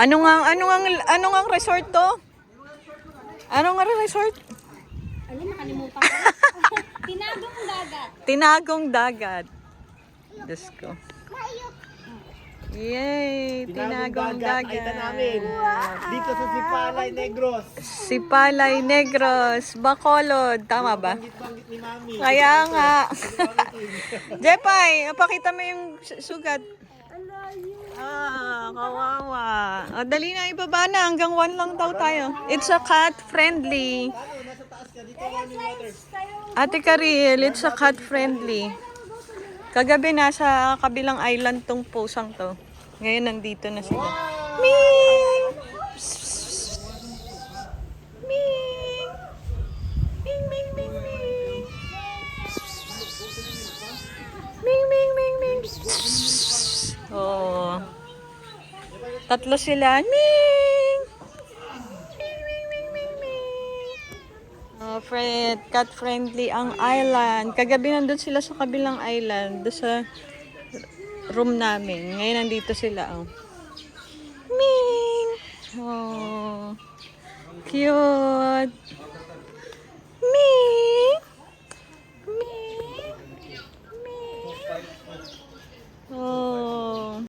Ano nga resort to? Ano nga resort? Alam, nakalimutan ko. Tinagong dagat. Tinagong dagat. Diyos ko. Yay! Tinagong dagat. Kita namin. Dito sa Sipalay Negros. Sipalay Negros, Bacolod. Tama ba? Banggit ni Mami. Kaya nga. Jepay, napakita mo yung sugat. Kawawa. O, dali na, ibaba na. Hanggang 1 lang daw tayo. It's a cat friendly. Ate Karil, it's a cat friendly. Kagabi nasa kabilang island tong pusang to. Ngayon nandito na sila. Ming! Ming! Ming, ming, ming, ming. Ming, ming, ming, ming. Oh. Tatlo sila. Ming! Ming, ming, ming, ming, ming. Oh, cat friendly ang island. Kagabi nandun sila sa kabilang island. Doon sa room namin. Ngayon nandito sila. Oh. Ming! Oh. Cute!